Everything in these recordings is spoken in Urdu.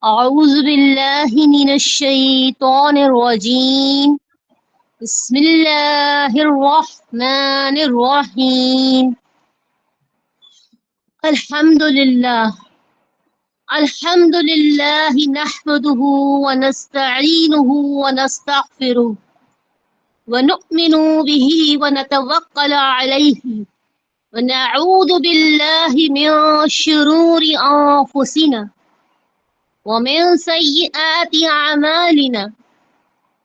أعوذ بالله من الشيطان الرجيم. بسم الله الرحمن الرحيم. الحمد لله نحمده ونستعينه ونستغفره ونؤمن به ونتوكل عليه ونعوذ بالله من شرور أنفسنا ومن سيئات أعمالنا.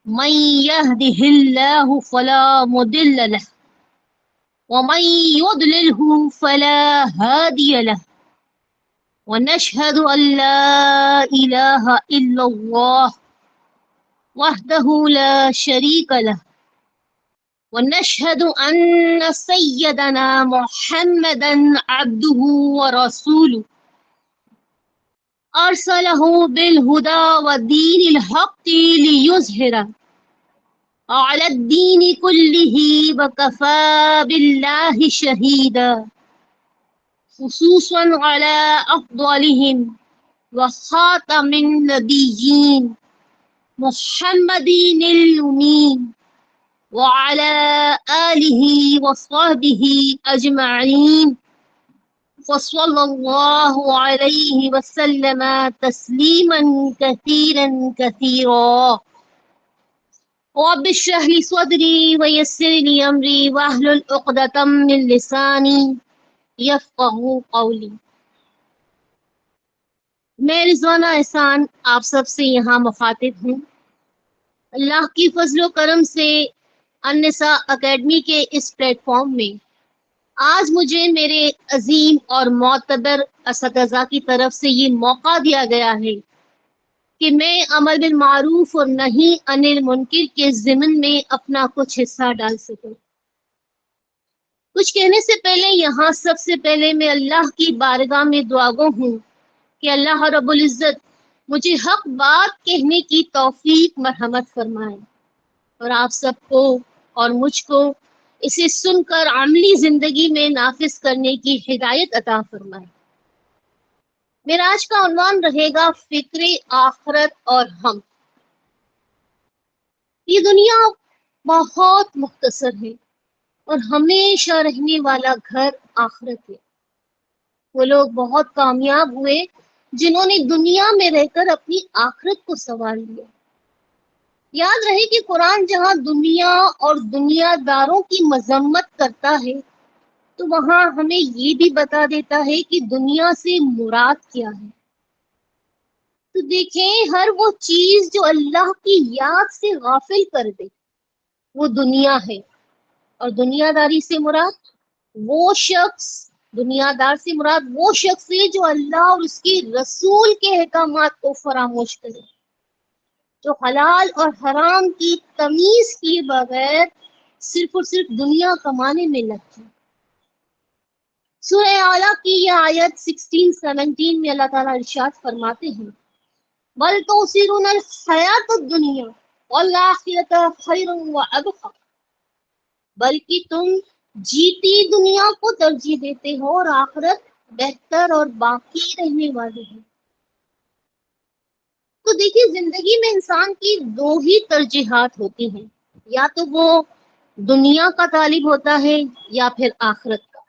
من يهده الله فلا مضل له ومن يضلله فلا هادي له ونشهد أن لا إله إلا الله وحده لا شريك له ونشهد أن سيدنا محمدا عبده ورسوله أرسله بالهدى ودين الحق ليظهره على الدين كله وكفى بالله شهيدا، خصوصا على أفضلهم وخاتم النبيين محمد الأمين وعلى آله وصحبه أجمعين، وصلى الله عليه وسلم تسليما كثيرا كثيرا. رب اشرح لي صدري ويسر لي أمري واحلل عقدة من لساني يفقهوا قولي. میں رضوانہ احسان آپ سب سے یہاں مخاطب ہوں. اللہ کی فضل و کرم سے النساء اکیڈمی کے اس پلیٹ فارم میں آج مجھے میرے عظیم اور معتبر اساتذہ کی طرف سے یہ موقع دیا گیا ہے کہ میں امر بالمعروف اور نہی عن المنکر کے ضمن میں اپنا کچھ حصہ ڈال سکوں. کچھ کہنے سے پہلے یہاں سب سے پہلے میں اللہ کی بارگاہ میں دعاگو ہوں کہ اللہ رب العزت مجھے حق بات کہنے کی توفیق مرحمت فرمائے اور آپ سب کو اور مجھ کو اسے سن کر عملی زندگی میں نافذ کرنے کی ہدایت عطا فرمائے. میرا آج کا عنوان رہے گا فکر آخرت اور ہم. یہ دنیا بہت مختصر ہے اور ہمیشہ رہنے والا گھر آخرت ہے. وہ لوگ بہت کامیاب ہوئے جنہوں نے دنیا میں رہ کر اپنی آخرت کو سنوار لیا. یاد رہے کہ قرآن جہاں دنیا اور دنیا داروں کی مذمت کرتا ہے تو وہاں ہمیں یہ بھی بتا دیتا ہے کہ دنیا سے مراد کیا ہے. تو دیکھیں ہر وہ چیز جو اللہ کی یاد سے غافل کر دے وہ دنیا ہے، اور دنیا داری سے مراد وہ شخص، دنیا دار سے مراد وہ شخص ہے جو اللہ اور اس کے رسول کے احکامات کو فراموش کرے، جو حلال اور حرام کی تمیز کیے بغیر صرف اور صرف دنیا کمانے میں لگ جائے. سورہ اعلیٰ کی یہ آیت 16-17 میں اللہ تعالیٰ ارشاد فرماتے ہیں بل تؤثرون الحیات الدنیا والآخرۃ خیر وابقی، بلکہ تم جیتی دنیا کو ترجیح دیتے ہو اور آخرت بہتر اور باقی رہنے والی ہے. تو دیکھیے زندگی میں انسان کی دو ہی ترجیحات ہوتی ہیں، یا تو وہ دنیا کا طالب ہوتا ہے یا پھر آخرت کا.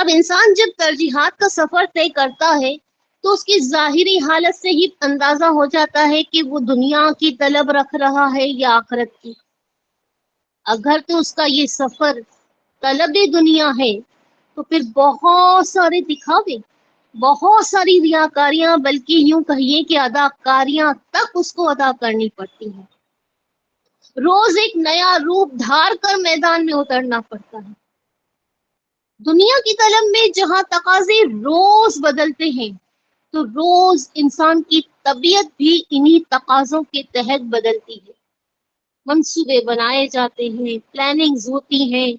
اب انسان جب ترجیحات کا سفر طے کرتا ہے تو اس کی ظاہری حالت سے ہی اندازہ ہو جاتا ہے کہ وہ دنیا کی طلب رکھ رہا ہے یا آخرت کی. اگر تو اس کا یہ سفر طلب دنیا ہے تو پھر بہت سارے دکھاوے، بہت ساری ریاکاریاں، بلکہ یوں کہیے کہ اداکاریاں تک اس کو ادا کرنی پڑتی ہیں. روز ایک نیا روپ دھار کر میدان میں اترنا پڑتا ہے. دنیا کی طلب میں جہاں تقاضے روز بدلتے ہیں تو روز انسان کی طبیعت بھی انہی تقاضوں کے تحت بدلتی ہے. منصوبے بنائے جاتے ہیں، پلاننگز ہوتی ہیں.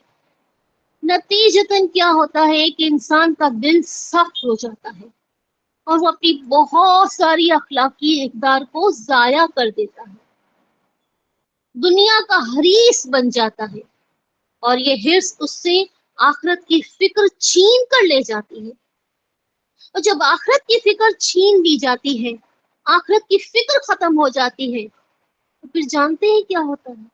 نتیجتاً کیا ہوتا ہے کہ انسان کا دل سخت ہو جاتا ہے اور وہ اپنی بہت ساری اخلاقی اقدار کو ضائع کر دیتا ہے، دنیا کا حریص بن جاتا ہے، اور یہ حرص اس سے آخرت کی فکر چھین کر لے جاتی ہے۔ اور جب آخرت کی فکر چھین لی جاتی ہے، آخرت کی فکر ختم ہو جاتی ہے، تو پھر جانتے ہیں کیا ہوتا ہے؟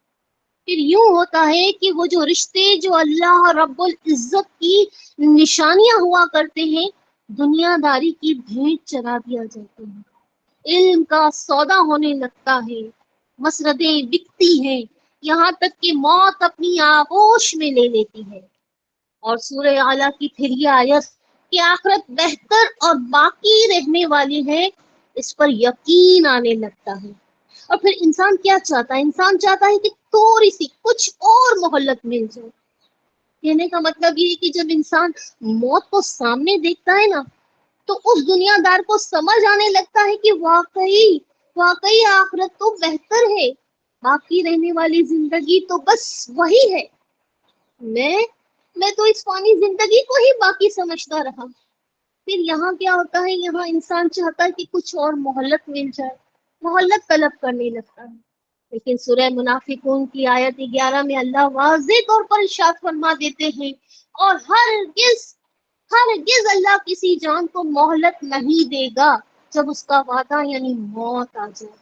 پھر یوں ہوتا ہے کہ وہ جو رشتے جو اللہ رب العزت کی نشانیاں ہوا کرتے ہیں، دنیا داری کی بھیٹ چرا دیا جاتا ہے، علم کا سودا ہونے لگتا ہے، مسردیں بکتی ہیں، یہاں تک کہ موت اپنی آغوش میں لے لیتی ہے۔ اور سورہ اعلیٰ کی پھر یہ آیت کہ آخرت بہتر اور باقی رہنے والی ہے، اس پر یقین آنے لگتا ہے۔ اور پھر انسان کیا چاہتا ہے؟ انسان چاہتا ہے کہ تھوڑی سی کچھ اور مہلت مل جائے۔ کہنے کا مطلب یہ ہے کہ جب انسان موت کو سامنے دیکھتا ہے نا، تو اس دنیا دار کو سمجھ آنے لگتا ہے کہ واقعی آخرت تو بہتر ہے، باقی رہنے والی زندگی تو بس وہی ہے۔ میں تو اس فانی زندگی کو ہی باقی سمجھتا رہا۔ پھر یہاں کیا ہوتا ہے؟ یہاں انسان چاہتا ہے کہ کچھ اور مہلت مل جائے، مہلت طلب کرنے لگتا ہے۔ لیکن سورہ منافقون کی آیت 11 میں اللہ واضح طور پر ارشاد فرما دیتے ہیں، اور ہرگز اللہ کسی جان کو مہلت نہیں دے گا جب اس کا وعدہ یعنی موت آ جائے۔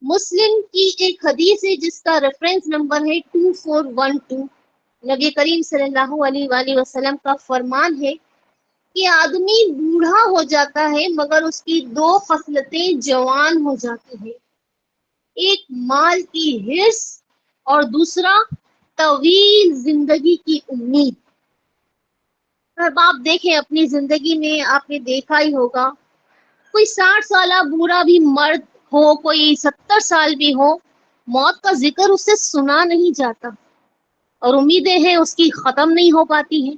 مسلم کی ایک حدیث ہے جس کا ریفرنس نمبر ہے 2412۔ نبی کریم صلی اللہ علیہ وآلہ وسلم کا فرمان ہے کہ آدمی بوڑھا ہو جاتا ہے مگر اس کی دو خصلتیں جوان ہو جاتی ہیں، ایک مال کی حرص اور دوسرا طویل زندگی کی امید۔ اب آپ دیکھیں اپنی زندگی میں آپ نے دیکھا ہی ہوگا، کوئی 60 سالہ بوڑھا بھی مرد ہو، کوئی 70 سال بھی ہو، موت کا ذکر اس سے سنا نہیں جاتا، اور امیدیں ہیں اس کی ختم نہیں ہو پاتی ہیں۔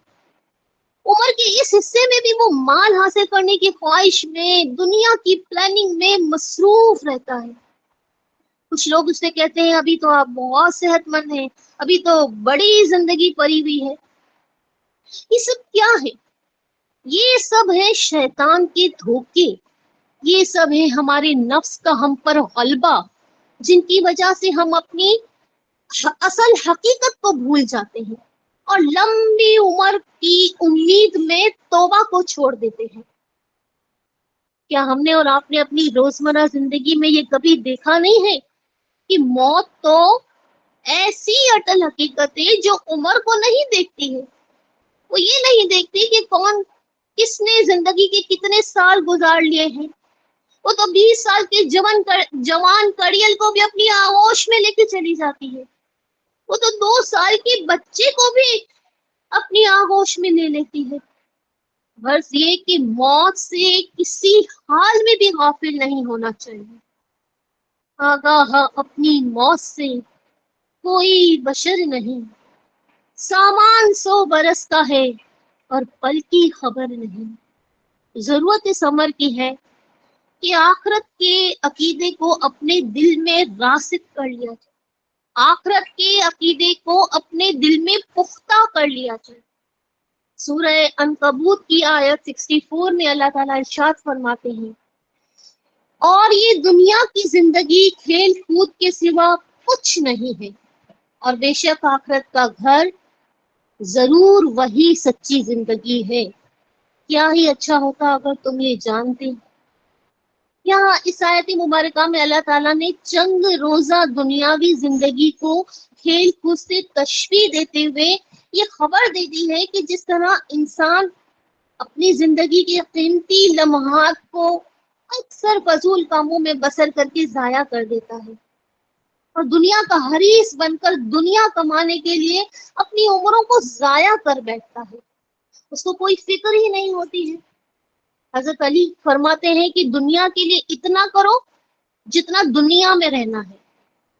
عمر کے اس حصے میں بھی وہ مال حاصل کرنے کی خواہش میں، دنیا کی پلاننگ میں مصروف رہتا ہے۔ کچھ لوگ اس سے کہتے ہیں ابھی تو آپ بہت صحت مند ہیں، ابھی تو بڑی زندگی پڑی ہوئی ہے۔ یہ سب کیا ہے؟ یہ سب ہے شیطان کے دھوکے، یہ سب ہے ہمارے نفس کا ہم پر غلبہ، جن کی وجہ سے ہم اپنی اصل حقیقت کو بھول جاتے ہیں اور لمبی عمر کی امید میں توبہ کو چھوڑ دیتے ہیں۔ کیا ہم نے اور آپ نے اپنی روزمرہ زندگی میں یہ کبھی دیکھا نہیں ہے کہ موت تو ایسی اٹل حقیقت ہے جو عمر کو نہیں دیکھتی ہے؟ وہ یہ نہیں دیکھتی کہ کس نے زندگی کے کتنے سال گزار لیے ہیں۔ وہ تو 20 سال کے جوان کڑیل کو بھی اپنی آغوش میں لے کے چلی جاتی ہے، وہ تو 2 سال کے بچے کو بھی اپنی آغوش میں لے لیتی ہے۔ غرض یہ کہ موت سے کسی حال میں بھی غافل نہیں ہونا چاہیے۔ آگاہ اپنی موت سے کوئی بشر نہیں، سامان 100 برس کا ہے اور پل کی خبر نہیں۔ ضرورت اس امر کی ہے کہ آخرت کے عقیدے کو اپنے دل میں راسخ کر لیا جائے، آخرت کے عقیدے کو اپنے دل میں پختہ کر لیا جائے۔ سورہ عنکبوت کی آیت 64 میں اللہ تعالیٰ ارشاد فرماتے ہیں، اور یہ دنیا کی زندگی کھیل کود کے سوا کچھ نہیں ہے، اور بے شک آخرت کا گھر ضرور وہی سچی زندگی ہے۔ کیا ہی اچھا ہوتا اگر تم یہ جانتے۔ یہاں اس آیت مبارکہ میں اللہ تعالیٰ نے چند روزہ دنیاوی زندگی کو کھیل کود سے تشبیہ دیتے ہوئے یہ خبر دے دی ہے کہ جس طرح انسان اپنی زندگی کے قیمتی لمحات کو اکثر فضول کاموں میں بسر کر کے ضائع کر دیتا ہے، اور دنیا کا حریص بن کر دنیا کمانے کے لیے اپنی عمروں کو ضائع کر بیٹھتا ہے، اس کو کوئی فکر ہی نہیں ہوتی ہے۔ حضرت علی فرماتے ہیں کہ دنیا کے لیے اتنا کرو جتنا دنیا میں رہنا ہے،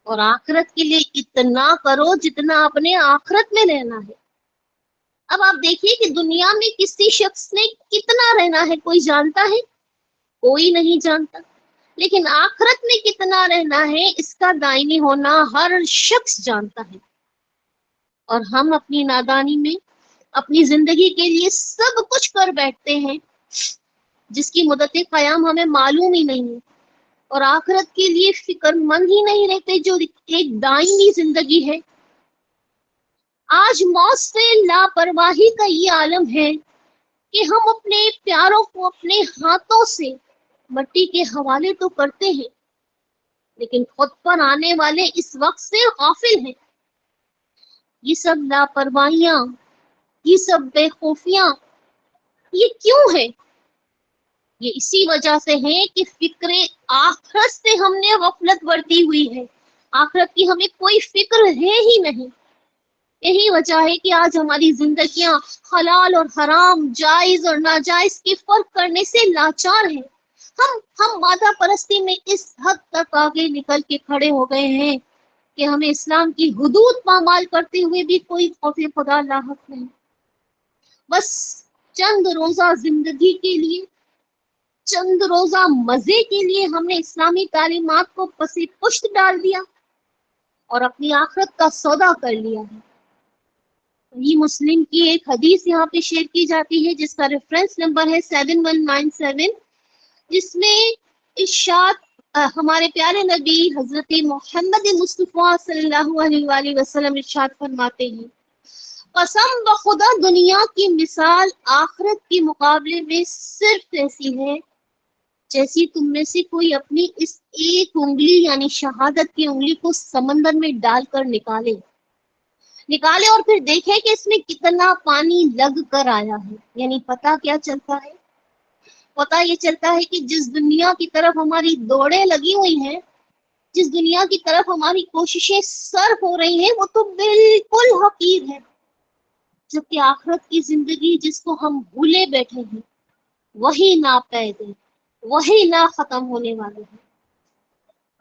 اور آخرت کے لیے اتنا کرو جتنا اپنے آخرت میں رہنا ہے۔ اب آپ دیکھیے کہ دنیا میں کسی شخص نے کتنا رہنا ہے، کوئی جانتا ہے؟ کوئی نہیں جانتا۔ لیکن آخرت میں کتنا رہنا ہے اس کا دائمی ہونا ہر شخص جانتا ہے، اور ہم اپنی نادانی میں اپنی زندگی کے لیے سب کچھ کر بیٹھتے ہیں جس کی مدت قیام ہمیں معلوم ہی نہیں ہے، اور آخرت کے لیے فکر مند ہی نہیں رہتے جو ایک دائمی زندگی ہے۔ آج موت سے لاپرواہی کا یہ عالم ہے کہ ہم اپنے پیاروں کو اپنے ہاتھوں سے مٹی کے حوالے تو کرتے ہیں، لیکن خود پر آنے والے اس وقت سے غافل ہیں۔ یہ سب لاپرواہیاں، یہ سب بے خوفیاں، یہ کیوں ہے؟ یہ اسی وجہ سے ہے کہ فکر آخرت سے ہم نے غفلت برتی ہوئی ہے، آخرت کی ہمیں کوئی فکر ہے ہی نہیں۔ یہی وجہ ہے کہ آج ہماری زندگیاں حلال اور حرام، جائز اور ناجائز کے فرق کرنے سے لاچار ہیں۔ ہم مادہ پرستی میں اس حد تک آگے نکل کے کھڑے ہو گئے ہیں کہ ہمیں اسلام کی حدود پامال کرتے ہوئے بھی کوئی خوف خدا لاحق نہیں۔ بس چند روزہ زندگی کے لیے، چند روزہ مزے کے لیے ہم نے اسلامی تعلیمات کو پس پشت ڈال دیا اور اپنی آخرت کا سودا کر لیا ہے۔ یہ مسلم کی ایک حدیث یہاں پہ شیئر کی جاتی ہے جس کا ریفرنس نمبر ہے 7197، جس میں ارشاد ہمارے پیارے نبی حضرت محمد مصطفیٰ صلی اللہ علیہ وآلہ وسلم ارشاد فرماتے ہیں، قسم بخدا دنیا کی مثال آخرت کے مقابلے میں صرف ایسی ہے جیسی تم میں سے کوئی اپنی اس ایک انگلی یعنی شہادت کی انگلی کو سمندر میں ڈال کر نکالے اور پھر دیکھے کہ اس میں کتنا پانی لگ کر آیا ہے۔ یعنی پتہ کیا چلتا ہے؟ پتہ یہ چلتا ہے کہ جس دنیا کی طرف ہماری دوڑیں لگی ہوئی ہیں، جس دنیا کی طرف ہماری کوششیں صرف ہو رہی ہیں، وہ تو بالکل حقیر ہے، جبکہ آخرت کی زندگی جس کو ہم بھولے بیٹھے ہیں وہی ناپید ہے، وہی نہ ختم ہونے والے ہیں۔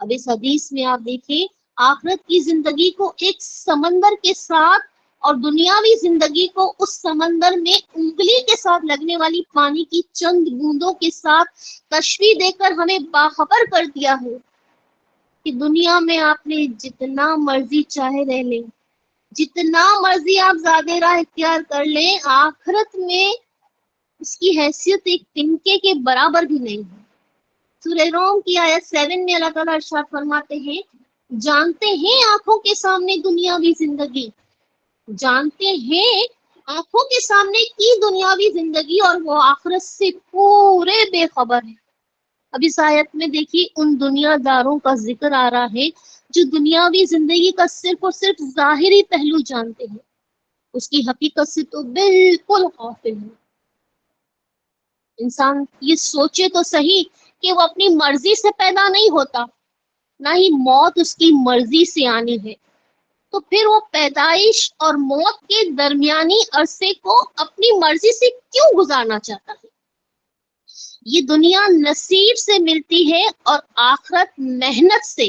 اب اس حدیث میں آپ دیکھیں، آخرت کی زندگی کو ایک سمندر کے ساتھ اور دنیاوی زندگی کو اس سمندر میں انگلی کے ساتھ لگنے والی پانی کی چند بوندوں کے ساتھ تشبیہ دے کر ہمیں باخبر کر دیا ہے کہ دنیا میں آپ نے جتنا مرضی چاہے رہ لیں، جتنا مرضی آپ زیادہ راہ اختیار کر لیں، آخرت میں اس کی حیثیت ایک تنکے کے برابر بھی نہیں ہے۔ سورہ روم کی آیت 7 میں اللہ تعالیٰ ارشاد فرماتے ہیں، جانتے ہیں آنکھوں کے سامنے دنیاوی زندگی، جانتے ہیں آنکھوں کے سامنے کی دنیاوی زندگی، اور وہ آخرت سے پورے بے خبر ہے۔ اب اس آیت میں دیکھیے ان دنیا داروں کا ذکر آ رہا ہے جو دنیاوی زندگی کا صرف اور صرف ظاہری پہلو جانتے ہیں، اس کی حقیقت سے تو بالکل غافل ہے۔ انسان یہ سوچے تو صحیح کہ وہ اپنی مرضی سے پیدا نہیں ہوتا، نہ ہی موت اس کی مرضی سے آنی ہے، تو پھر وہ پیدائش اور موت کے درمیانی عرصے کو اپنی مرضی سے کیوں گزارنا چاہتا ہے؟ یہ دنیا نصیب سے ملتی ہے اور آخرت محنت سے،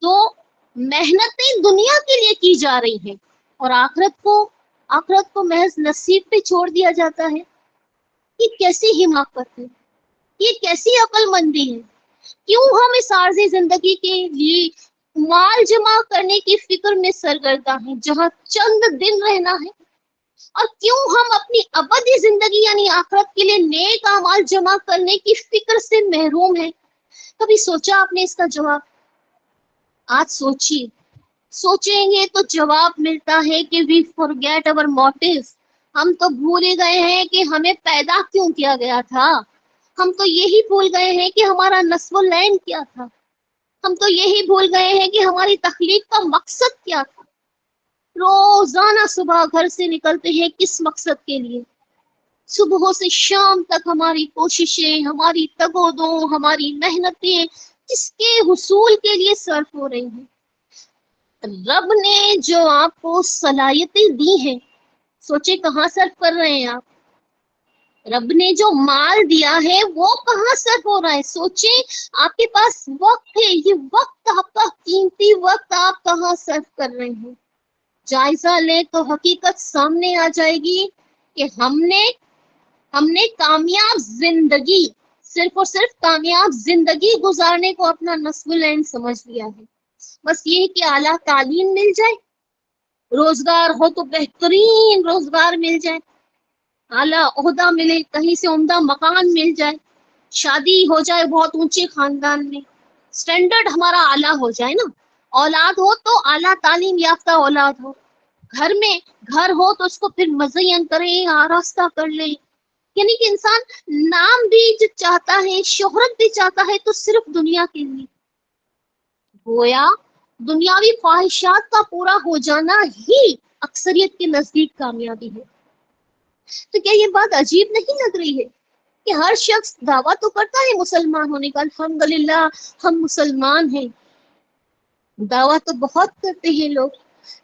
تو محنتیں دنیا کے لیے کی جا رہی ہیں اور آخرت کو محض نصیب پہ چھوڑ دیا جاتا ہے۔ یہ کیسی حماقت ہے، یہ کیسی عقل مندی ہے؟ کیوں ہم اس عارضی زندگی کے لیے مال جمع کرنے کی فکر میں سرگرداں ہیں جہاں چند دن رہنا ہے، اور کیوں ہم اپنی ابدی زندگی یعنی آخرت کے لیے نیک اعمال جمع کرنے کی فکر سے محروم ہیں؟ کبھی سوچا آپ نے اس کا جواب؟ آج سوچیں گے تو جواب ملتا ہے کہ we forget our motives، ہم تو بھولے گئے ہیں کہ ہمیں پیدا کیوں کیا گیا تھا، ہم تو یہی بھول گئے ہیں کہ ہمارا نسب العین کیا تھا، ہم تو یہی بھول گئے ہیں کہ ہماری تخلیق کا مقصد کیا تھا۔ روزانہ صبح گھر سے نکلتے ہیں کس مقصد کے لیے؟ صبح سے شام تک ہماری کوششیں، ہماری تگ و دو، ہماری محنتیں کس کے حصول کے لیے صرف ہو رہی ہیں؟ رب نے جو آپ کو صلاحیتیں دی ہیں، سوچے کہاں صرف کر رہے ہیں آپ؟ رب نے جو مال دیا ہے وہ کہاں صرف ہو رہا ہے؟ سوچیں آپ کے پاس وقت ہے، یہ وقت آپ کا قیمتی وقت آپ کہاں صرف کر رہے ہیں؟ جائزہ لیں تو حقیقت سامنے آ جائے گی کہ ہم نے کامیاب زندگی، صرف اور صرف کامیاب زندگی گزارنے کو اپنا نصب العین سمجھ لیا ہے۔ بس یہ کہ اعلیٰ تعلیم مل جائے، روزگار ہو تو بہترین روزگار مل جائے، اعلیٰ عہدہ ملے، کہیں سے عمدہ مکان مل جائے، شادی ہو جائے بہت اونچے خاندان میں، سٹینڈرڈ ہمارا اعلیٰ ہو جائے نا، اولاد ہو تو اعلیٰ تعلیم یافتہ اولاد ہو، گھر ہو تو اس کو پھر مزین کریں، آراستہ کر لیں. یعنی کہ انسان نام بھی جو چاہتا ہے، شہرت بھی چاہتا ہے، تو صرف دنیا کے لیے. گویا دنیاوی خواہشات کا پورا ہو جانا ہی اکثریت کے نزدیک کامیابی ہے. تو کیا یہ بات عجیب نہیں لگ رہی ہے کہ ہر شخص دعویٰ تو کرتا ہے مسلمان ہونے کا، الحمدللہ ہم مسلمان ہیں، دعویٰ تو بہت کرتے ہیں لوگ،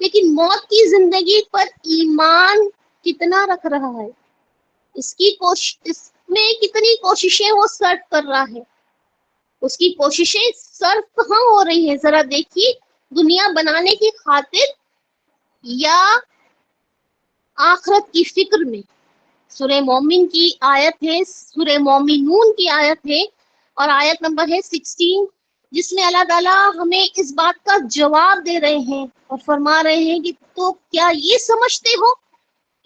لیکن موت کی زندگی پر ایمان کتنا رکھ رہا ہے، اس میں کتنی کوششیں وہ صرف کر رہا ہے، اس کی کوششیں صرف کہاں ہو رہی ہیں؟ ذرا دیکھیے، دنیا بنانے کی خاطر یا آخرت کی فکر میں. سورہ مومن کی آیت ہے، سورہ مومنون کی آیت ہے، اور آیت نمبر ہے 16، جس میں اللہ تعالیٰ ہمیں اس بات کا جواب دے رہے ہیں اور فرما رہے ہیں کہ تو کیا یہ سمجھتے ہو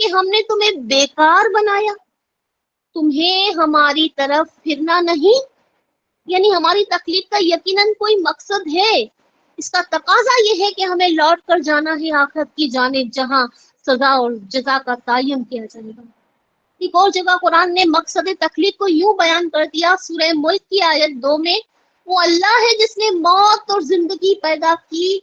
کہ ہم نے تمہیں بیکار بنایا، تمہیں ہماری طرف پھرنا نہیں؟ یعنی ہماری تخلیق کا یقیناً کوئی مقصد ہے، اس کا تقاضا یہ ہے کہ ہمیں لوٹ کر جانا ہے آخرت کی جانب، جہاں سزا اور جزا کا تعین کیا جائے گا. ایک اور جگہ قرآن نے مقصد تخلیق کو یوں بیان کر دیا، سورہ ملک کی آیت 2 میں، وہ اللہ ہے جس نے موت اور زندگی پیدا کی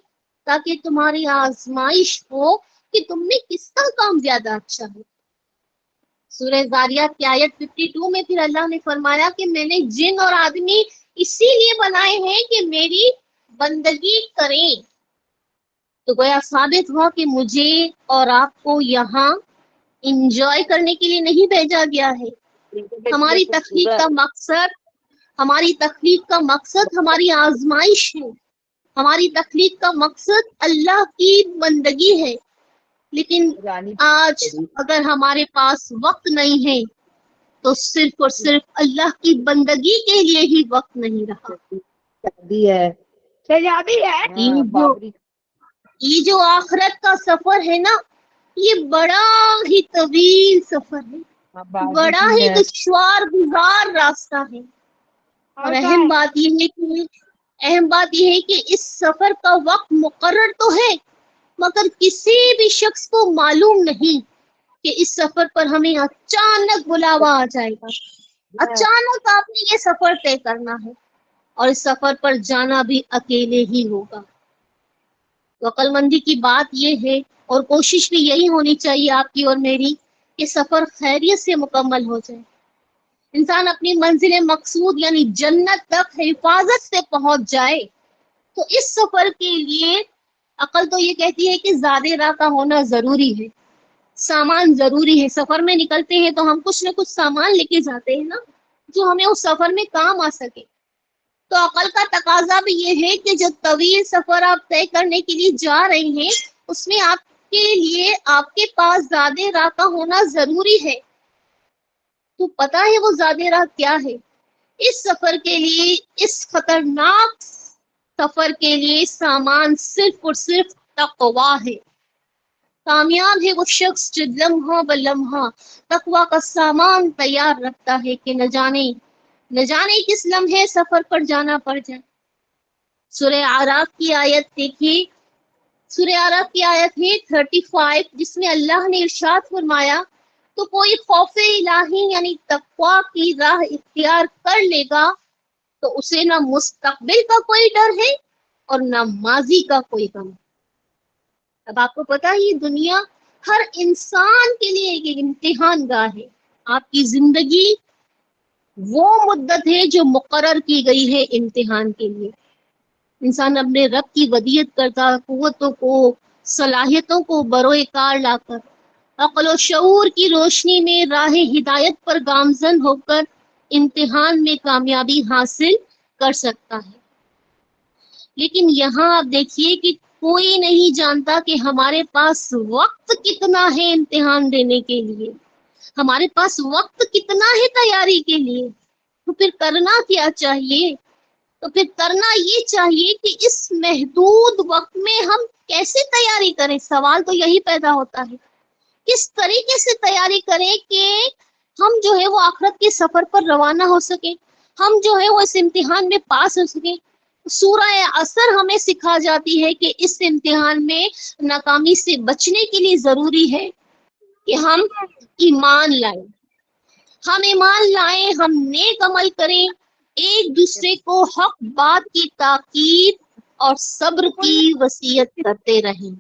تاکہ تمہاری آزمائش ہو کہ تم میں کس کا کام زیادہ اچھا ہے. سورہ زاریات کی آیت 52 میں پھر اللہ نے فرمایا کہ میں نے جن اور آدمی اسی لیے بنائے ہیں کہ میری بندگی کریں. تو گویا ثابت ہوا کہ مجھے اور آپ کو یہاں انجوائے کرنے کے لیے نہیں بھیجا گیا ہے. ہماری تخلیق کا مقصد ہماری آزمائش ہے، ہماری تخلیق کا مقصد اللہ کی بندگی ہے. لیکن آج اگر ہمارے پاس وقت نہیں ہے تو صرف اور صرف اللہ کی بندگی کے لیے ہی وقت نہیں رہا. یہ جو آخرت کا سفر ہے نا، یہ بڑا ہی طویل سفر ہے، بڑا ہی دشوار گزار راستہ ہے. اور اہم بات یہ ہے کہ اس سفر کا وقت مقرر تو ہے، مگر کسی بھی شخص کو معلوم نہیں کہ اس سفر پر ہمیں اچانک بلاوا آ جائے گا. اچانک آپ نے یہ سفر طے کرنا ہے، اور اس سفر پر جانا بھی اکیلے ہی ہوگا. تو عقل مندی کی بات یہ ہے، اور کوشش بھی یہی ہونی چاہیے آپ کی اور میری، کہ سفر خیریت سے مکمل ہو جائے، انسان اپنی منزل مقصود یعنی جنت تک حفاظت سے پہنچ جائے. تو اس سفر کے لیے عقل تو یہ کہتی ہے کہ زیادہ راہ کا ہونا ضروری ہے، سامان ضروری ہے. سفر میں نکلتے ہیں تو ہم کچھ نہ کچھ سامان لے کے جاتے ہیں نا، جو ہمیں اس سفر میں کام آ سکے. تو عقل کا تقاضا بھی یہ ہے کہ جو طویل سفر آپ طے کرنے کے لیے جا رہے ہیں، اس میں آپ کے لیے آپ کے پاس زیادہ راہ کا ہونا ضروری ہے. تو پتا ہے وہ زیادہ راہ کیا ہے؟ اس سفر کے لیے، اس خطرناک سفر کے لیے سامان صرف اور صرف تقویٰ ہے. کامیاب ہے وہ شخص جو لمحہ بلمحہ تقویٰ کا سامان تیار رکھتا ہے کہ نہ جانے کس لمحے سفر پر جانا پڑ جائے. سورہ اعراف کی آیت دیکھیے، سورہ اعراف کی آیت ہے 35، جس میں اللہ نے ارشاد فرمایا، تو کوئی خوف الہی یعنی تقویٰ کی راہ اختیار کر لے گا تو اسے نہ مستقبل کا کوئی ڈر ہے اور نہ ماضی کا کوئی غم. اب آپ کو پتا ہے، یہ دنیا ہر انسان کے لیے ایک امتحان گاہ ہے. آپ کی زندگی وہ مدت ہے جو مقرر کی گئی ہے امتحان کے لیے. انسان اپنے رب کی ودیعت کرتا قوتوں کو، صلاحیتوں کو بروئے کار لا کر عقل و شعور کی روشنی میں راہ ہدایت پر گامزن ہو کر امتحان میں کامیابی حاصل کر سکتا ہے. لیکن یہاں آپ دیکھیے کہ کوئی نہیں جانتا کہ ہمارے پاس وقت کتنا ہے امتحان دینے کے لیے، ہمارے پاس وقت کتنا ہے تیاری کے لیے. تو پھر کرنا کیا چاہیے؟ تو پھر کرنا یہ چاہیے کہ اس محدود وقت میں ہم کیسے تیاری کریں. سوال تو یہی پیدا ہوتا ہے، کس طریقے سے تیاری کریں کہ ہم جو ہے وہ آخرت کے سفر پر روانہ ہو سکیں، ہم جو ہے وہ اس امتحان میں پاس ہو سکیں. سورہ عصر ہمیں سکھا جاتی ہے کہ اس امتحان میں ناکامی سے بچنے کے لیے ضروری ہے کہ ہم ایمان لائیں، ہم ایمان لائیں، ہم نیک عمل کریں، ایک دوسرے کو حق بات کی تاکید اور صبر کی وصیت کرتے رہیں۔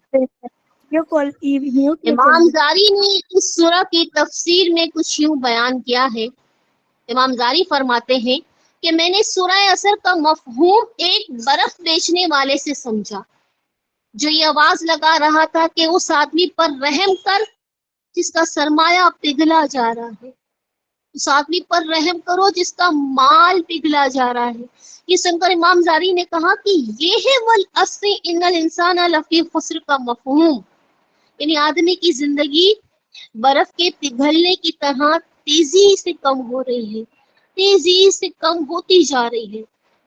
امام زاری نے اس سورہ کی تفسیر میں کچھ یوں بیان کیا ہے۔ امام زاری فرماتے ہیں کہ میں نے سورہ عصر کا مفہوم ایک برف بیچنے والے سے سمجھا جو یہ آواز لگا رہا تھا کہ اس آدمی پر رحم کر جس کا سرمایہ پگھلا جا رہا ہے، اس آدمی پر رحم کرو جس کا مال پگھلا جا رہا ہے۔ یہ سن کر امام زاری نے کہا کہ یہ ہے والعصر ان الانسان لفی خسر کا مفہوم، یعنی آدمی کی زندگی برف کے پگھلنے کی طرح تیزی سے کم ہو رہی ہے، تیزی سے کم ہوتی جا رہی ہے،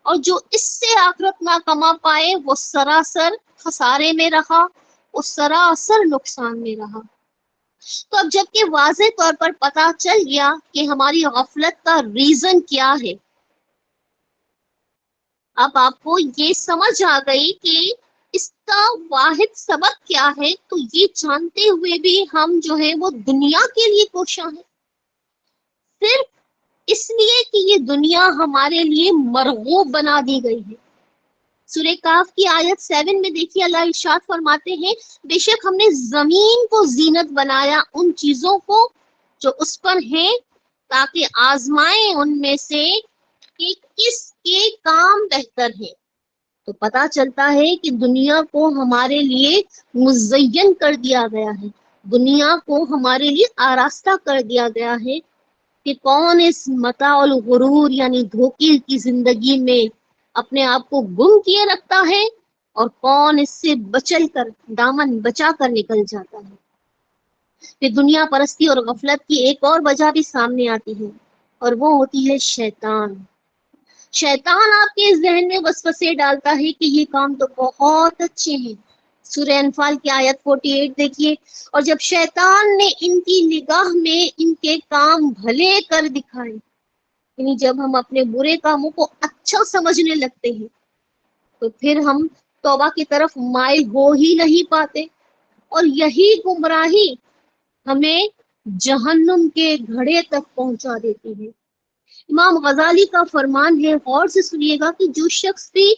اور جو اس سے آخرت نہ کما پائے وہ سراسر خسارے میں رہا، وہ سراسر نقصان میں رہا۔ تو اب جبکہ واضح طور پر پتا چل گیا کہ ہماری غفلت کا ریزن کیا ہے، اب آپ کو یہ سمجھ آ گئی کہ اس کا واحد سبب کیا ہے، تو یہ جانتے ہوئے بھی ہم جو ہے وہ دنیا کے لیے کوشاں ہیں، صرف اس لیے کہ یہ دنیا ہمارے لیے مرغوب بنا دی گئی ہے۔ سورہ کاف کی آیت 7 میں دیکھیے اللہ ارشاد فرماتے ہیں بے شک ہم نے زمین کو زینت بنایا ان چیزوں کو جو اس پر ہیں تاکہ آزمائیں ان میں سے کہ کس کے کام بہتر ہیں۔ تو پتا چلتا ہے کہ دنیا کو ہمارے لیے مزین کر دیا گیا ہے، دنیا کو ہمارے لیے آراستہ کر دیا گیا ہے کہ کون اس متاع الغرور یعنی دھوکے کی زندگی میں اپنے آپ کو گم کیے رکھتا ہے اور کون اس سے بچل کر دامن بچا کر نکل جاتا ہے۔ پھر دنیا پرستی اور غفلت کی ایک اور وجہ بھی سامنے آتی ہے، اور وہ ہوتی ہے شیطان۔ شیطان آپ کے ذہن میں وسوسے ڈالتا ہے کہ یہ کام تو بہت اچھے ہیں۔ سورہ انفال کی آیت 48 دیکھیے، اور جب شیطان نے ان کی نگاہ میں ان کے کام بھلے کر دکھائے، یعنی جب ہم اپنے برے کاموں کو اچھا سمجھنے لگتے ہیں تو پھر ہم توبہ کی طرف مائل ہو ہی نہیں پاتے، اور یہی گمراہی ہمیں جہنم کے گھڑے تک پہنچا دیتی ہے۔ امام غزالی کا فرمان ہے، غور سے سنیے گا، کہ جو شخص بھی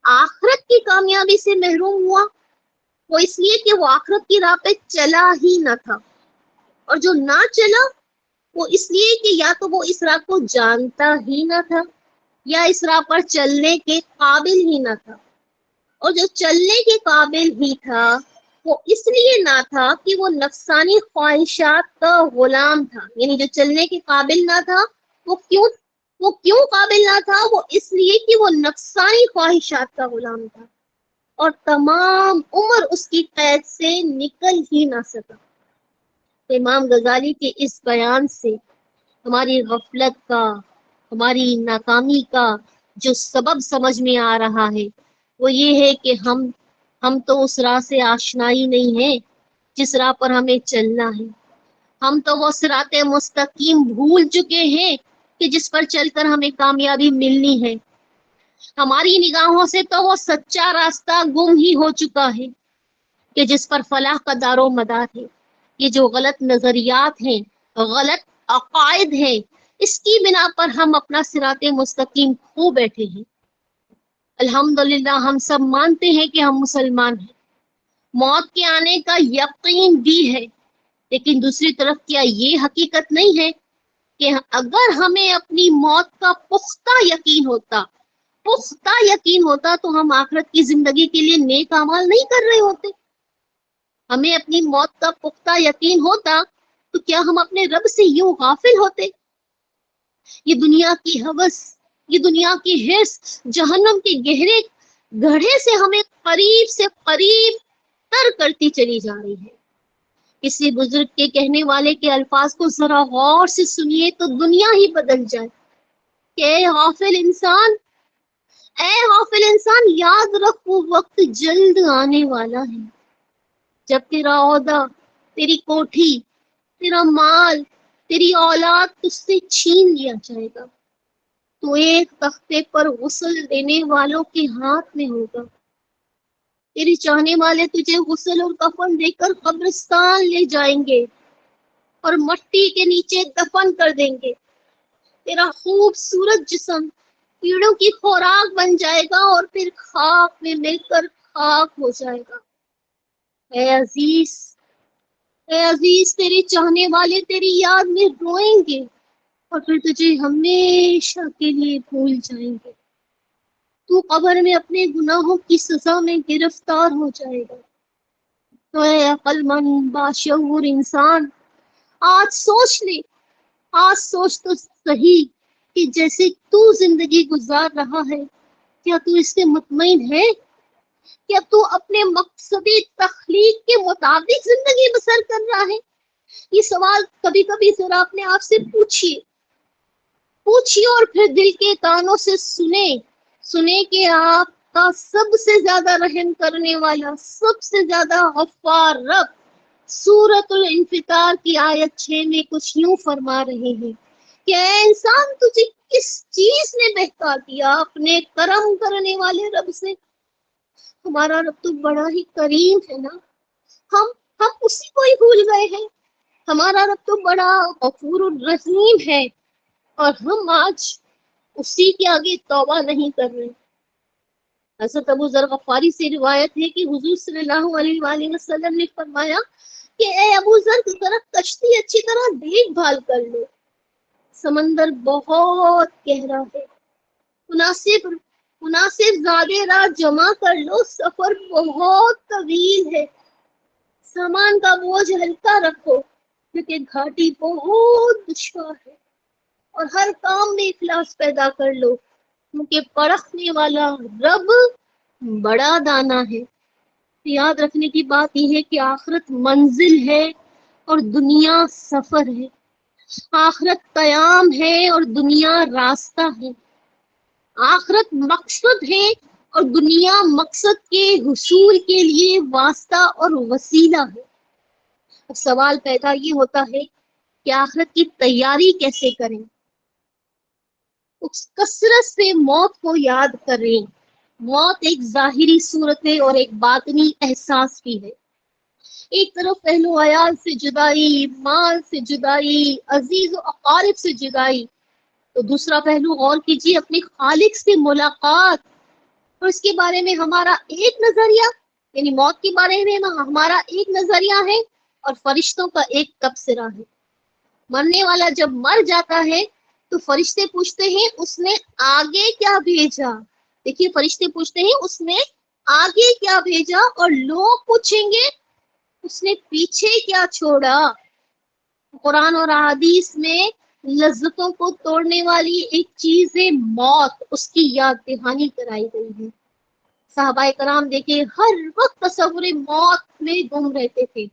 آخرت کی کامیابی سے محروم ہوا وہ اس لیے کہ وہ آخرت کی راہ پہ چلا ہی نہ تھا، اور جو نہ چلا وہ اس لیے کہ یا تو وہ اس راہ کو جانتا ہی نہ تھا یا اس راہ پر چلنے کے قابل ہی نہ تھا، اور جو چلنے کے قابل ہی تھا وہ اس لیے نہ تھا کہ وہ نفسانی خواہشات کا غلام تھا، یعنی جو چلنے کے قابل نہ تھا وہ کیوں قابل نہ تھا، وہ اس لیے کہ وہ نفسانی خواہشات کا غلام تھا اور تمام عمر اس کی قید سے نکل ہی نہ سکا۔ تو امام غزالی کے اس بیان سے ہماری غفلت کا، ہماری ناکامی کا جو سبب سمجھ میں آ رہا ہے وہ یہ ہے کہ ہم تو اس راہ سے آشنائی نہیں ہے جس راہ پر ہمیں چلنا ہے، ہم تو وہ صراط مستقیم بھول چکے ہیں کہ جس پر چل کر ہمیں کامیابی ملنی ہے، ہماری نگاہوں سے تو وہ سچا راستہ گم ہی ہو چکا ہے کہ جس پر فلاح کا دار و مدار ہے۔ یہ جو غلط نظریات ہیں، غلط عقائد ہیں، اس کی بنا پر ہم اپنا صراط مستقیم کھو بیٹھے ہیں۔ الحمدللہ ہم سب مانتے ہیں کہ ہم مسلمان ہیں، موت کے آنے کا یقین بھی ہے، لیکن دوسری طرف کیا یہ حقیقت نہیں ہے کہ اگر ہمیں اپنی موت کا پختہ یقین ہوتا تو ہم آخرت کی زندگی کے لیے نیک اعمال نہیں کر رہے ہوتے؟ ہمیں اپنی موت کا پختہ یقین ہوتا تو کیا ہم اپنے رب سے یوں غافل ہوتے؟ یہ دنیا کی ہوس، یہ دنیا کی حرص جہنم کے گہرے گڑھے سے ہمیں قریب سے قریب تر کرتی چلی جا رہی ہے۔ کسی بزرگ کے کہنے والے کے الفاظ کو ذرا غور سے سنیے تو دنیا ہی بدل جائے کہ اے غافل انسان یاد رکھ وہ وقت جلد آنے والا ہے جب تیرا عہدہ، تیری کوٹھی، تیرا مال، تیری اولاد تجھ سے چھین لیا جائے گا، تو ایک تختے پر غسل دینے والوں کے ہاتھ میں ہوگا۔ تیری چاہنے والے تجھے غسل اور کفن دے کر قبرستان لے جائیں گے اور مٹی کے نیچے دفن کر دیں گے۔ تیرا خوبصورت جسم کیڑوں کی خوراک بن جائے گا اور پھر خاک میں مل کر خاک ہو جائے گا۔ اے عزیز، اے عزیز، تیرے چاہنے والے تیری یاد میں روئیں گے اور پھر تجھے ہمیشہ کے لیے بھول جائیں گے۔ تو قبر میں اپنے گناہوں کی سزا میں گرفتار ہو جائے گا۔ تو اے عقل مند باشعور انسان، آج سوچ لے، آج سوچ تو صحیح کہ جیسے تو زندگی گزار رہا ہے، کیا تو اس سے مطمئن ہے؟ کیا تو اپنے مقصد تخلیق کے مطابق زندگی بسر کر رہا ہے؟ یہ سوال کبھی کبھی ذرا اپنے آپ سے پوچھیے اور پھر دل کے کانوں سے سنے کہ آپ کا سب سے زیادہ رحم کرنے والا، سب سے زیادہ غفار رب سورۃ الانفطار کی آیت 6 میں کچھ یوں فرما رہے ہیں کہ اے انسان، تجھے کس چیز نے بہکا دیا اپنے کرم کرنے والے رب سے؟ ہمارا رب تو بڑا ہی کریم ہے نا، ہم اسی کو ہی بھول گئے ہیں۔ ہمارا رب تو بڑا غفور الرحیم ہے اور ہم آج اسی کے آگے توبہ نہیں کر رہے۔ حضرت ابو ذر غفاری سے روایت ہے کہ حضور صلی اللہ علیہ وآلہ وسلم نے فرمایا کہ اے ابو ذر، ذرا کشتی اچھی طرح دیکھ بھال کر لو، سمندر بہت گہرا ہے، مناسب زیادہ راہ جمع کر لو، سفر بہت طویل ہے، سامان کا بوجھ ہلکا رکھو کیونکہ گھاٹی بہت دشوار ہے، اور ہر کام میں اخلاص پیدا کر لو کیونکہ پرکھنے والا رب بڑا دانا ہے۔ یاد رکھنے کی بات یہ ہے کہ آخرت منزل ہے اور دنیا سفر ہے، آخرت قیام ہے اور دنیا راستہ ہے، آخرت مقصد ہے اور دنیا مقصد کے حصول کے لیے واسطہ اور وسیلہ ہے۔ اب سوال پیدا یہ ہوتا ہے کہ آخرت کی تیاری کیسے کریں؟ کثرت سے موت کو یاد کریں۔ موت ایک ظاہری صورت ہے اور ایک باطنی احساس بھی ہے۔ ایک طرف اہل و عیال سے جدائی، مال سے جدائی، عزیز و اقارب سے جدائی، تو دوسرا پہلو غور کیجیے اپنے خالق سے ملاقات، اور اس کے بارے میں ہمارا ایک نظریہ، یعنی موت کے بارے میں ہمارا ایک نظریہ ہے اور فرشتوں کا ایک تبصرہ ہے۔ مرنے والا جب مر جاتا ہے تو فرشتے پوچھتے ہیں اس نے آگے کیا بھیجا۔ دیکھیے، فرشتے پوچھتے ہیں اس نے آگے کیا بھیجا، اور لوگ پوچھیں گے اس نے پیچھے کیا چھوڑا۔ قرآن اور احادیث میں لذتوں کو توڑنے والی ایک چیز ہے موت، اس کی یاد دہانی کرائی گئی ہے۔ صحابہ کرام دیکھیں ہر وقت تصور موت میں گم رہتے تھے۔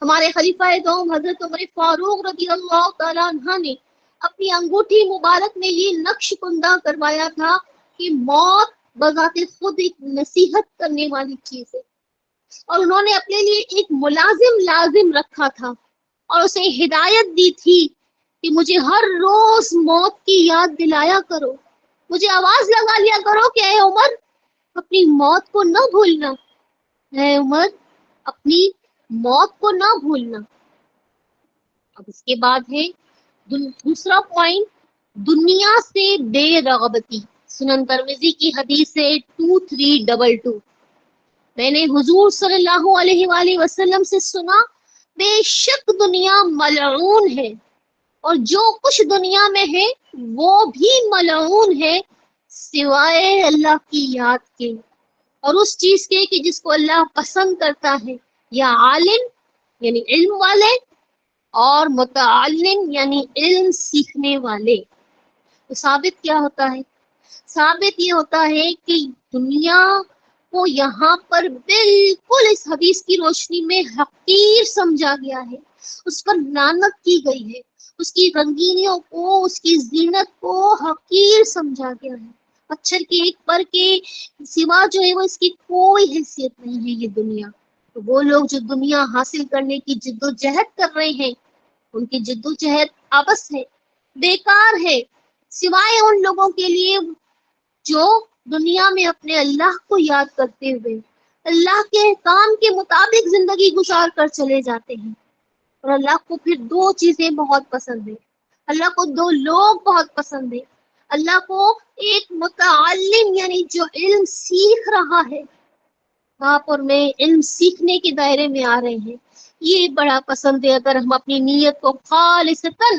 ہمارے خلیفہ دوم حضرت عمر فاروق رضی اللہ تعالیٰ عنہ نے اپنی انگوٹھی مبارک میں یہ نقش کندہ کروایا تھا کہ موت بذات خود ایک نصیحت کرنے والی چیز ہے، اور انہوں نے اپنے لیے ایک ملازم لازم رکھا تھا اور اسے ہدایت دی تھی کہ مجھے ہر روز موت کی یاد دلایا کرو، مجھے آواز لگا لیا کرو کہ اے عمر، اپنی موت کو نہ بھولنا، اے عمر، اپنی موت کو نہ بھولنا۔ اب اس کے بعد ہے دوسرا پوائنٹ، دنیا سے بے رغبتی۔ سنن ترمذی کی حدیث ہے 2322، میں نے حضور صلی اللہ علیہ وآلہ وسلم سے سنا، بے شک دنیا ملعون ہے اور جو کچھ دنیا میں ہے وہ بھی ملعون ہے سوائے اللہ کی یاد کے اور اس چیز کے کہ جس کو اللہ پسند کرتا ہے، یا عالم یعنی علم والے، اور متعلم یعنی علم سیکھنے والے۔ تو ثابت کیا ہوتا ہے؟ ثابت یہ ہوتا ہے کہ دنیا کو یہاں پر بالکل اس حدیث کی روشنی میں حقیر سمجھا گیا ہے، اس پر لعنت کی گئی ہے، اس کی رنگینیوں کو، اس کی زینت کو حقیر سمجھا گیا ہے۔ اچھر کے ایک پر کے سوا جو ہے وہ اس کی کوئی حیثیت نہیں ہے یہ دنیا۔ تو وہ لوگ جو دنیا حاصل کرنے کی جد و جہد کر رہے ہیں، ان کی جد و جہد آبس ہے، بیکار ہے، سوائے ان لوگوں کے لیے جو دنیا میں اپنے اللہ کو یاد کرتے ہوئے اللہ کے احکام کے مطابق زندگی گزار کر چلے جاتے ہیں۔ اور اللہ کو پھر دو چیزیں بہت پسند ہیں، اللہ کو دو لوگ بہت پسند ہیں، اللہ کو ایک متعلم یعنی جو علم سیکھ رہا ہے، آپ اور میں علم سیکھنے کے دائرے میں آ رہے ہیں، یہ بڑا پسند ہے اگر ہم اپنی نیت کو خالصتاً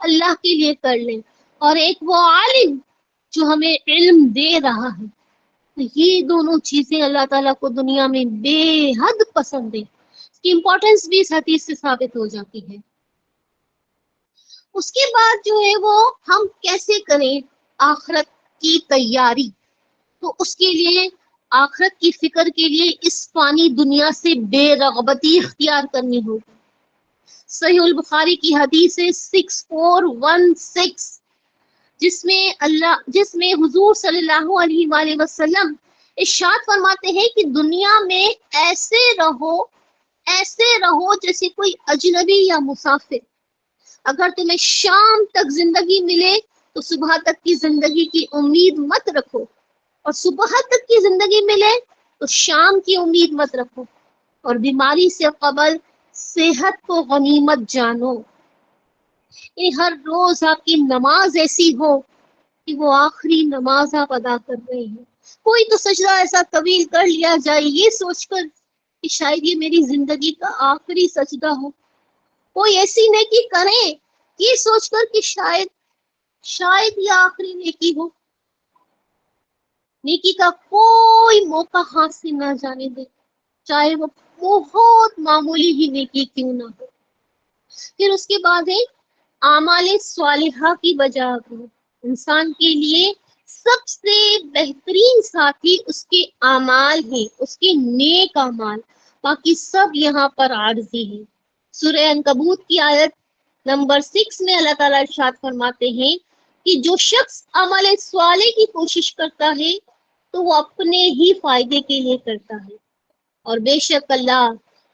اللہ کے لیے کر لیں۔ اور ایک وہ عالم جو ہمیں علم دے رہا ہے، تو یہ دونوں چیزیں اللہ تعالیٰ کو دنیا میں بے حد پسند ہے۔ اس کی امپورٹنس بھی اس حدیث سے ثابت ہو جاتی ہے۔ اس کے بعد جو ہے وہ ہم کیسے کریں آخرت کی تیاری، تو اس کے لیے آخرت کی فکر کے لیے اس فانی دنیا سے بے رغبتی اختیار کرنی ہوگی۔ صحیح البخاری کی حدیث ہے 6416، جس میں حضور صلی اللہ علیہ وآلہ وسلم ارشاد فرماتے ہیں کہ دنیا میں ایسے رہو جیسے کوئی اجنبی یا مسافر۔ اگر تمہیں شام تک زندگی ملے تو صبح تک کی زندگی کی امید مت رکھو، اور صبح تک کی زندگی ملے تو شام کی امید مت رکھو، اور بیماری سے قبل صحت کو غنیمت جانو۔ ہر روز آپ کی نماز ایسی ہو کہ وہ آخری نماز آپ ادا کر رہے ہیں۔ کوئی تو سجدہ ایسا طویل کر لیا جائے یہ سوچ کر کہ شاید یہ میری زندگی کا آخری سجدہ ہو۔ کوئی ایسی نیکی کریں یہ سوچ کر کہ شاید یہ آخری نیکی ہو۔ نیکی کا کوئی موقع ہاتھ سے نہ جانے دے، چاہے وہ بہت معمولی ہی نیکی کیوں نہ ہو۔ پھر اس کے بعد ہے اعمال صالحہ کی وجہ کرو۔ انسان کے لیے سب سے بہترین ساتھی اس کے اعمال ہیں، اس کے نیک اعمال، باقی سب یہاں پر عارضی ہیں۔ سورہ عنکبوت کی آیت نمبر 6 میں اللہ تعالیٰ ارشاد فرماتے ہیں کہ جو شخص عمل صالح کی کوشش کرتا ہے تو وہ اپنے ہی فائدے کے لیے کرتا ہے، اور بے شک اللہ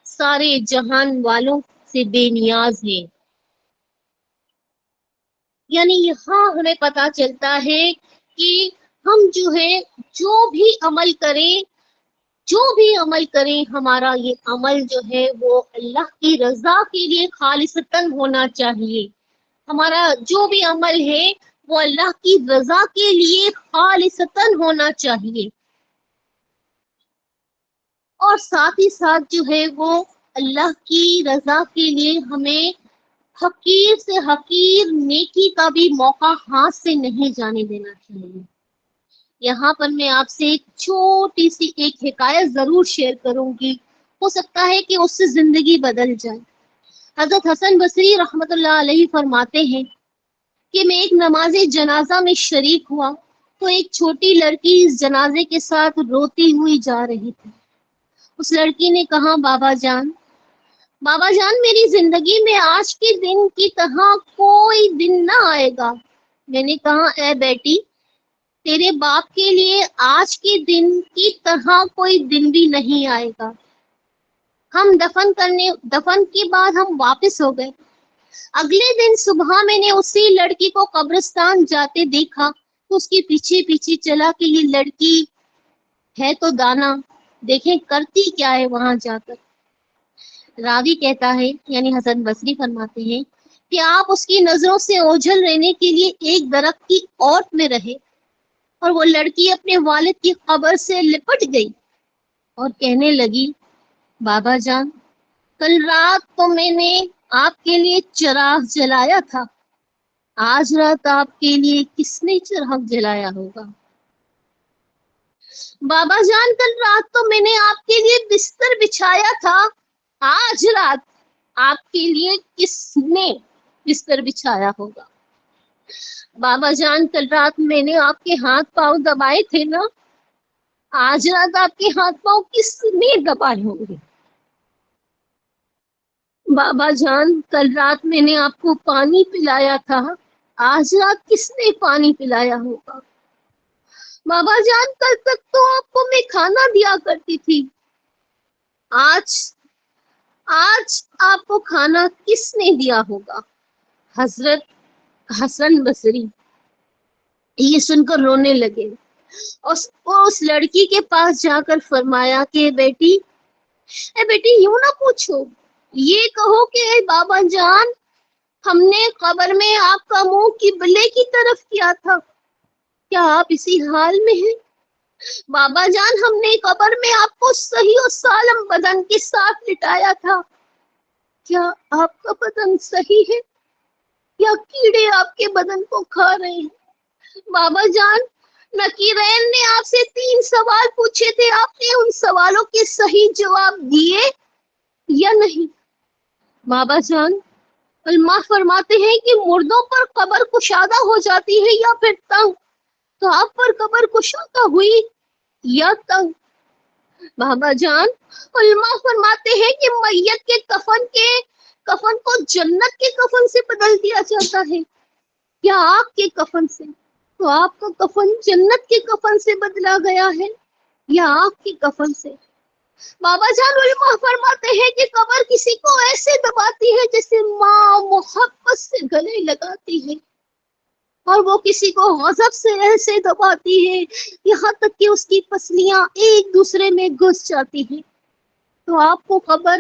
سارے جہان والوں سے بے نیاز ہے۔ یعنی یہاں ہمیں پتا چلتا ہے کہ ہم جو بھی عمل کریں ہمارا یہ عمل جو ہے وہ اللہ کی رضا کے لیے خالصتاً ہونا چاہیے۔ ہمارا جو بھی عمل ہے وہ اللہ کی رضا کے لیے خالصتاً ہونا چاہیے، اور ساتھ ہی ساتھ جو ہے وہ اللہ کی رضا کے لیے ہمیں حقیر سے حقیر نیکی کا بھی موقع ہاتھ سے نہیں جانے دینا چاہیے۔ یہاں پر میں آپ سے ایک چھوٹی سی ایک حکایت ضرور شیئر کروں گی، ہو سکتا ہے کہ اس سے زندگی بدل جائے۔ حضرت حسن بصری رحمت اللہ علیہ فرماتے ہیں کہ میں ایک نماز جنازہ میں شریک ہوا تو ایک چھوٹی لڑکی اس جنازے کے ساتھ روتی ہوئی جا رہی تھی۔ اس لڑکی نے کہا بابا جان میری زندگی میں آج کے دن کی طرح کوئی دن نہ آئے گا۔ میں نے کہا اے بیٹی تیرے باپ کے لیے آج کے دن کی طرح کوئی دن بھی نہیں آئے گا۔ ہم دفن کے بعد ہم واپس ہو گئے۔ اگلے دن صبح میں نے اسی لڑکی کو قبرستان جاتے دیکھا تو اس کے پیچھے پیچھے چلا کہ یہ لڑکی ہے تو دانا، دیکھیں کرتی کیا ہے وہاں جا کر۔ راوی کہتا ہے یعنی حسن بصری فرماتے ہیں کہ آپ اس کی نظروں سے اوجھل رہنے کے لیے ایک درخت کی اوٹ میں رہے، اور وہ لڑکی اپنے والد کی قبر سے لپٹ گئی اور کہنے لگی بابا جان کل رات تو میں نے آپ کے لیے چراغ جلایا تھا، آج رات آپ کے لیے کس نے چراغ جلایا ہوگا؟ بابا جان کل رات تو میں نے آپ کے لیے بستر بچھایا تھا، آج رات آپ کے لیے کس نے بستر بچھایا ہوگا؟ بابا جان کل رات میں نے آپ کے ہاتھ پاؤں دبائے تھے نا، آج رات آپ کے ہاتھ پاؤں کس نے دبائے ہوں گے؟ بابا جان کل رات میں نے آپ کو پانی پلایا تھا، آج رات کس نے پانی پلایا ہوگا؟ بابا جان کل تک تو آپ کو میں کھانا دیا کرتی تھی، آج آپ کو کھانا کس نے دیا ہوگا؟ حضرت حسن بصری یہ سن کر رونے لگے، اور اس لڑکی کے پاس جا کر فرمایا کہ بیٹی یوں نہ پوچھو، یہ کہو کہ اے بابا جان، ہم نے قبر میں آپ کا منہ قبلے کی طرف کیا تھا، کیا آپ اسی حال میں ہیں؟ بابا جان، ہم نے قبر میں آپ کو صحیح و سالم بدن کے ساتھ لٹایا تھا، کیا آپ کا بدن صحیح ہے یا کیڑے آپ کے بدن کو کھا رہے ہیں؟ بابا جان، نکیرین نے آپ سے 3 سوال پوچھے تھے، آپ نے ان سوالوں کے صحیح جواب دیے یا نہیں؟ بابا جان، علماء فرماتے ہیں کہ مردوں پر قبر کشادہ ہو جاتی ہے یا پھر تنگ، تو آپ پر قبر کشادہ ہوئی یا تنگ؟ بابا جان، علماء فرماتے ہیں کہ میت کے کفن کو جنت کے کفن سے بدل دیا جاتا ہے یا آگ کے کفن سے، تو آپ کا کفن جنت کے کفن سے بدلا گیا ہے یا آگ کے کفن سے؟ بابا جان، علماء فرماتے ہیں کہ قبر کسی کو ایسے دباتی ہے جیسے ماں محبت سے گلے لگاتی ہے، اور وہ کسی کو غضب سے ایسے دباتی ہے یہاں تک کہ اس کی پسلیاں ایک دوسرے میں گھس جاتی ہیں۔ تو آپ کو قبر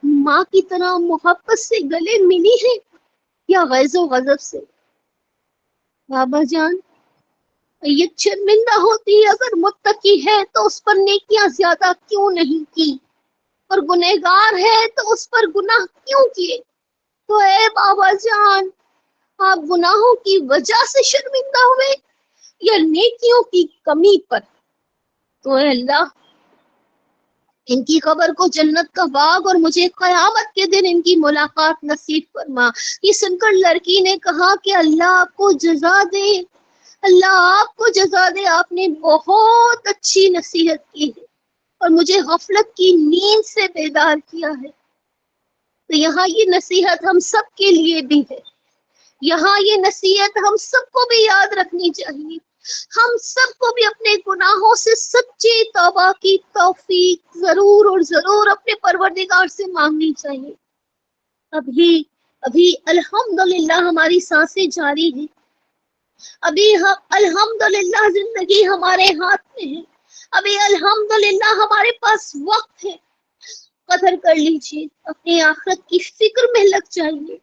ماں کی طرح محبت سے گلے ملی ہے یا غیظ و غضب سے؟ بابا جان، یہ شرمندہ ہوتی ہے، اگر متقی ہے تو اس پر نیکیاں زیادہ کیوں نہیں کی، اور گنہگار ہے تو اس پر گناہ کیوں کیے؟ تو اے بابا جان، آپ گناہوں کی وجہ سے شرمندہ ہوئے یا نیکیوں کی کمی پر؟ تو اے اللہ، ان کی قبر کو جنت کا باغ اور مجھے قیامت کے دن ان کی ملاقات نصیب فرما۔ یہ سن کر لڑکی نے کہا کہ اللہ آپ کو جزا دے، اللہ آپ کو جزا دے، آپ نے بہت اچھی نصیحت کی ہے اور مجھے غفلت کی نیند سے بیدار کیا ہے۔ تو یہاں یہ نصیحت ہم سب کے لیے بھی ہے، یہاں یہ نصیحت ہم سب کو بھی یاد رکھنی چاہیے، ہم سب کو بھی اپنے گناہوں سے سچی توبہ کی توفیق ضرور اور ضرور اپنے پروردگار سے مانگنی چاہیے۔ ابھی الحمدللہ ہماری سانسیں جاری ہیں، ابھی الحمدللہ زندگی ہمارے ہاتھ میں ہے، ابھی الحمدللہ ہمارے پاس وقت ہے، قدر کر لیجیے، اپنی آخرت کی فکر میں لگ جائیے،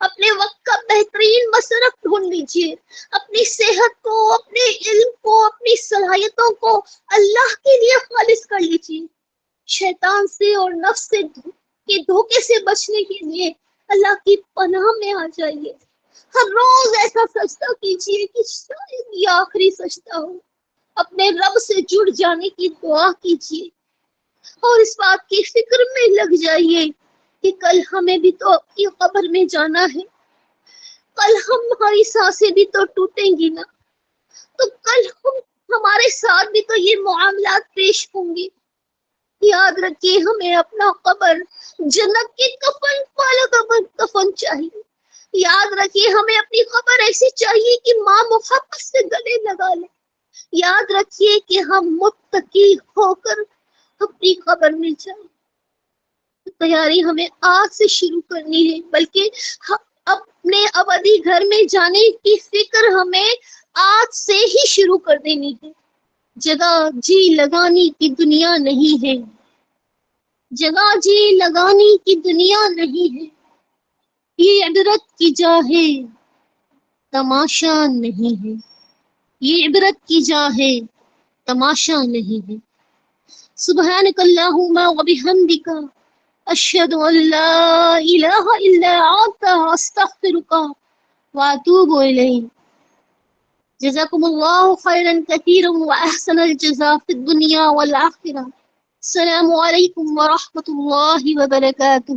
اپنے وقت کا بہترین مصرف ڈھونڈ لیجیے، اپنی صحت کو، اپنے علم کو، اپنی صلاحیتوں کو اللہ کے لیے خالص کر لیجیے، شیطان سے اور نفس کے دھوکے سے بچنے کے لیے اللہ کی پناہ میں آ جائیے۔ ہر روز ایسا سجدہ کیجیے کہ شاید یہ آخری سجدہ ہو، اپنے رب سے جڑ جانے کی دعا کیجیے، اور اس بات کی فکر میں لگ جائیے کہ کل ہمیں بھی تو اپنی قبر میں جانا ہے، کل ہماری سانسیں بھی تو ٹوٹیں گی نا، تو کل ہمارے ساتھ بھی تو یہ معاملات پیش ہوں گے۔ یاد رکھیے، ہمیں اپنا قبر جنت کے کفن والا کفن چاہیے، یاد رکھیے ہمیں اپنی قبر ایسی چاہیے کہ ماں محبت سے گلے لگا لے، یاد رکھیے کہ ہم متقی ہو کر اپنی قبر میں جائیں۔ تیاری ہمیں آج سے شروع کرنی ہے، بلکہ اپنے ابدی گھر میں جانے کی فکر ہمیں آج سے ہی شروع کر دینی ہے۔ جگہ جی لگانے کی دنیا نہیں ہے، جگہ جی لگانے کی دنیا نہیں ہے، یہ عبرت کی جا ہے، تماشا نہیں ہے، یہ عبرت کی جا ہے، تماشا نہیں ہے۔ سبحانک اللہم و بحمدک، اشہد ان لا الہ الا انت، استغفرک واتوب الیک۔ جزاکم اللہ خیرا کثیرا واحسن الجزاء فی الدنیا والآخرہ۔ السلام علیکم ورحمۃ اللہ وبرکاتہ۔